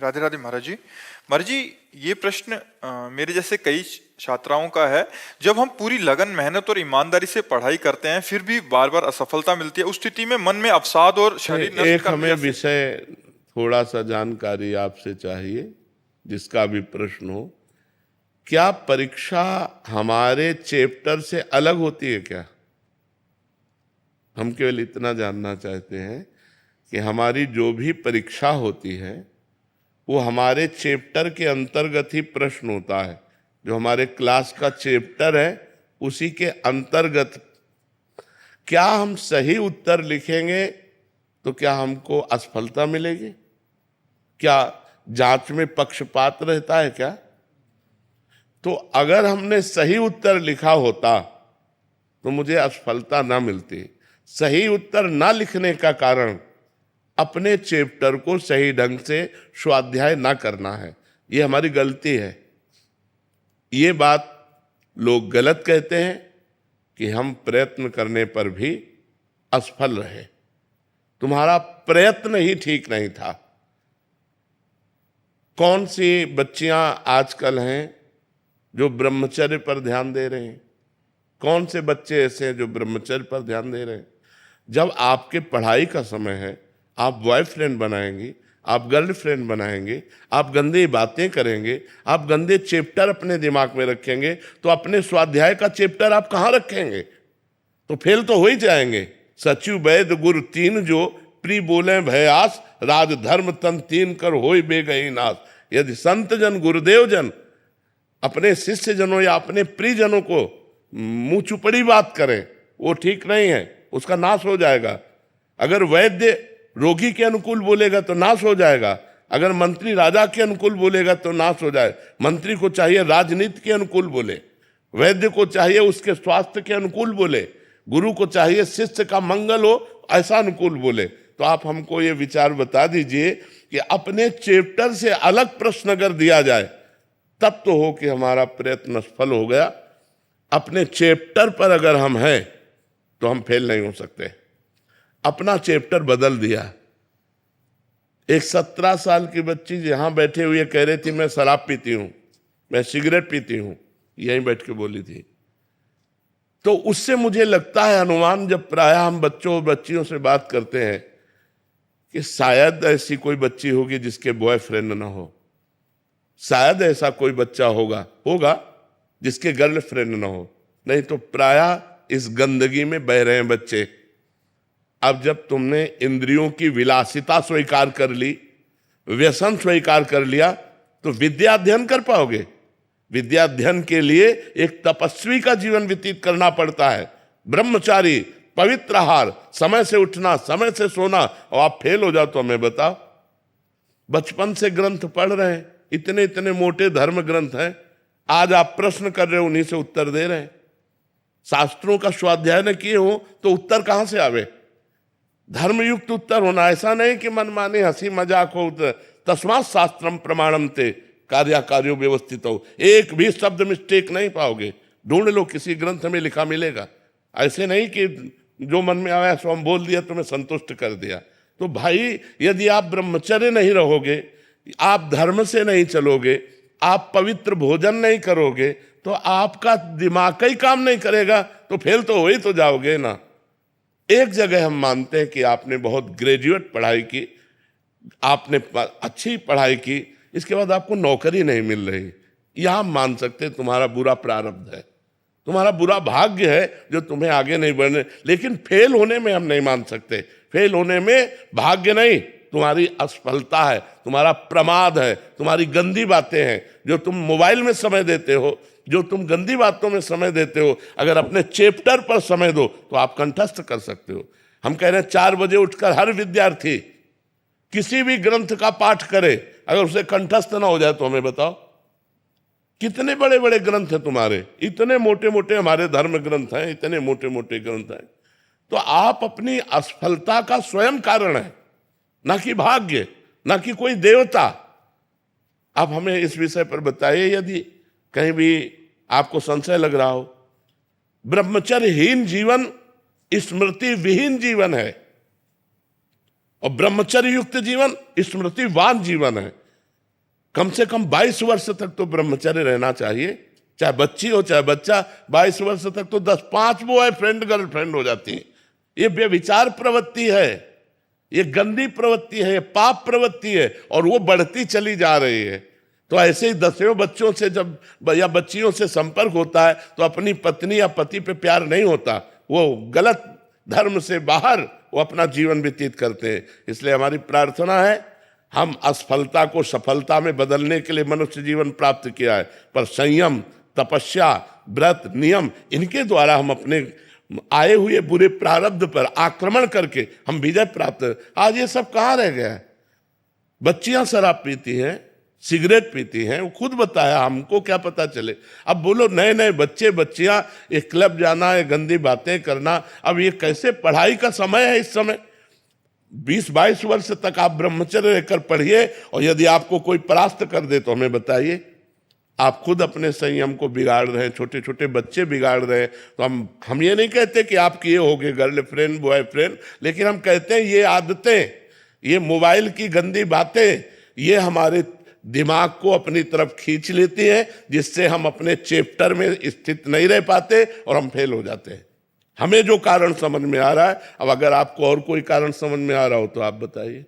राधे राधे महाराज जी। महाराज जी, ये प्रश्न मेरे जैसे कई छात्राओं का है। जब हम पूरी लगन, मेहनत और ईमानदारी से पढ़ाई करते हैं, फिर भी बार बार असफलता मिलती है, उस स्थिति में मन में अवसाद और शरीर नष्ट एक करने हमें जैसे। विषय थोड़ा सा जानकारी आपसे चाहिए, जिसका भी प्रश्न हो। क्या परीक्षा हमारे चैप्टर से अलग होती है क्या? हम केवल इतना जानना चाहते हैं कि हमारी जो भी परीक्षा होती है वो हमारे चैप्टर के अंतर्गत ही प्रश्न होता है। जो हमारे क्लास का चैप्टर है उसी के अंतर्गत। क्या हम सही उत्तर लिखेंगे तो क्या हमको असफलता मिलेगी? क्या जांच में पक्षपात रहता है क्या? तो अगर हमने सही उत्तर लिखा होता तो मुझे असफलता ना मिलती। सही उत्तर ना लिखने का कारण अपने चैप्टर को सही ढंग से स्वाध्याय ना करना है। ये हमारी गलती है। ये बात लोग गलत कहते हैं कि हम प्रयत्न करने पर भी असफल रहे। तुम्हारा प्रयत्न ही ठीक नहीं था। कौन सी बच्चियां आजकल हैं जो ब्रह्मचर्य पर ध्यान दे रहे हैं? कौन से बच्चे ऐसे हैं जो ब्रह्मचर्य पर ध्यान दे रहे हैं? जब आपके पढ़ाई का समय है, आप बॉयफ्रेंड बनाएंगे, आप गर्लफ्रेंड बनाएंगे, आप गंदी बातें करेंगे, आप गंदे चैप्टर अपने दिमाग में रखेंगे, तो अपने स्वाध्याय का चैप्टर आप कहाँ रखेंगे? तो फेल तो हो ही जाएंगे। सचिव वैद गुरु तीन जो प्री बोले भयास, राज धर्म तन तीन कर होय बेगई नाश। यदि संत जन गुरुदेव जन अपने शिष्य जनों या अपने प्रियजनों को मुंह चुपड़ी बात करें, वो ठीक नहीं है, उसका नाश हो जाएगा। अगर वैद्य रोगी के अनुकूल बोलेगा तो नाश हो जाएगा। अगर मंत्री राजा के अनुकूल बोलेगा तो नाश हो जाए। मंत्री को चाहिए राजनीति के अनुकूल बोले, वैद्य को चाहिए उसके स्वास्थ्य के अनुकूल बोले, गुरु को चाहिए शिष्य का मंगल हो ऐसा अनुकूल बोले। तो आप हमको ये विचार बता दीजिए कि अपने चैप्टर से अलग प्रश्न अगर दिया जाए तब तो हो कि हमारा प्रयत्न सफल हो गया। अपने चैप्टर पर अगर हम हैं तो हम फेल नहीं हो सकते। अपना चैप्टर बदल दिया। एक 17 साल की बच्ची यहां बैठे हुए कह रही थी मैं शराब पीती हूं, मैं सिगरेट पीती हूं, यहीं बैठ के बोली थी। तो उससे मुझे लगता है अनुमान, जब प्रायः हम बच्चों और बच्चियों से बात करते हैं, कि शायद ऐसी कोई बच्ची होगी जिसके बॉयफ्रेंड ना हो, शायद ऐसा कोई बच्चा होगा जिसके गर्लफ्रेंड ना हो। नहीं तो प्रायः इस गंदगी में बह रहे हैं बच्चे। अब जब तुमने इंद्रियों की विलासिता स्वीकार कर ली, व्यसन स्वीकार कर लिया, तो विद्या अध्ययन कर पाओगे? विद्या अध्ययन के लिए एक तपस्वी का जीवन व्यतीत करना पड़ता है। ब्रह्मचारी, पवित्र आहार, समय से उठना, समय से सोना, और आप फेल हो जाओ तो हमें बताओ। बचपन से ग्रंथ पढ़ रहे हैं, इतने इतने मोटे धर्म ग्रंथ हैं, आज आप प्रश्न कर रहे हो, उन्हीं से उत्तर दे रहे हैं। शास्त्रों का स्वाध्याय न किए हो तो उत्तर कहां से आवे? धर्मयुक्त उत्तर होना, ऐसा नहीं कि मनमानी हंसी मजाक हो। तस्मात् शास्त्रम प्रमाणम ते कार्यो व्यवस्थित हो। एक भी शब्द मिस्टेक नहीं पाओगे। ढूंढ लो, किसी ग्रंथ में लिखा मिलेगा। ऐसे नहीं कि जो मन में आया सो हम बोल दिया, तुम्हें संतुष्ट कर दिया। तो भाई, यदि आप ब्रह्मचर्य नहीं रहोगे, आप धर्म से नहीं चलोगे, आप पवित्र भोजन नहीं करोगे, तो आपका दिमाग का ही काम नहीं करेगा, तो फेल तो हो ही तो जाओगे ना। एक जगह हम मानते हैं कि आपने बहुत ग्रेजुएट पढ़ाई की, आपने अच्छी पढ़ाई की, इसके बाद आपको नौकरी नहीं मिल रही, यह हम मान सकते हैं तुम्हारा बुरा प्रारब्ध है, तुम्हारा बुरा भाग्य है जो तुम्हें आगे नहीं बढ़ने। लेकिन फेल होने में हम नहीं मान सकते। फेल होने में भाग्य नहीं, तुम्हारी असफलता है, तुम्हारा प्रमाद है, तुम्हारी गंदी बातें हैं। जो तुम मोबाइल में समय देते हो, जो तुम गंदी बातों में समय देते हो, अगर अपने चैप्टर पर समय दो तो आप कंठस्थ कर सकते हो। हम कह रहे हैं 4 बजे उठकर हर विद्यार्थी किसी भी ग्रंथ का पाठ करे, अगर उसे कंठस्थ ना हो जाए तो हमें बताओ। कितने बड़े बड़े ग्रंथ हैं तुम्हारे, इतने मोटे मोटे हमारे धर्म ग्रंथ हैं, इतने मोटे मोटे ग्रंथ हैं। तो आप अपनी असफलता का स्वयं कारण है, ना कि भाग्य, ना कि कोई देवता। आप हमें इस विषय पर बताइए, यदि कहीं भी आपको संशय लग रहा हो। ब्रह्मचर्यहीन जीवन स्मृति विहीन जीवन है, और ब्रह्मचर्य युक्त जीवन स्मृतिवान जीवन है। कम से कम 22 वर्ष तक तो ब्रह्मचर्य रहना चाहिए, चाहे बच्ची हो चाहे बच्चा। 22 वर्ष तक तो 10-5 बॉयफ्रेंड गर्लफ्रेंड हो जाती है। ये व्यभिचार प्रवृत्ति है, ये गंदी प्रवृत्ति है, ये पाप प्रवृत्ति है, और वो बढ़ती चली जा रही है। तो ऐसे ही दसियों बच्चों से जब या बच्चियों से संपर्क होता है तो अपनी पत्नी या पति पे प्यार नहीं होता, वो गलत धर्म से बाहर वो अपना जीवन व्यतीत करते हैं। इसलिए हमारी प्रार्थना है, हम असफलता को सफलता में बदलने के लिए मनुष्य जीवन प्राप्त किया है, पर संयम, तपस्या, व्रत, नियम, इनके द्वारा हम अपने आए हुए बुरे प्रारब्ध पर आक्रमण करके हम विजय प्राप्त। आज ये सब कहाँ रह गया है? बच्चियां शराब पीती हैं, सिगरेट पीती हैं, वो खुद बताया, हमको क्या पता चले। अब बोलो नए नए बच्चे बच्चियां एक क्लब जाना, ये गंदी बातें करना, अब ये कैसे? पढ़ाई का समय है इस समय। 20-22 वर्ष तक आप ब्रह्मचर्य रहकर पढ़िए, और यदि आपको कोई परास्त कर दे तो हमें बताइए। आप खुद अपने संयम को बिगाड़ रहे हैं, छोटे छोटे बच्चे बिगाड़ रहे हैं। तो हम ये नहीं कहते कि आपकी ये हो गए गर्लफ्रेंड बॉयफ्रेंड, लेकिन हम कहते हैं ये आदतें, ये मोबाइल की गंदी बातें, ये हमारे दिमाग को अपनी तरफ खींच लेती हैं, जिससे हम अपने चैप्टर में स्थित नहीं रह पाते और हम फेल हो जाते हैं। हमें जो कारण समझ में आ रहा है, अब अगर आपको और कोई कारण समझ में आ रहा हो तो आप बताइए।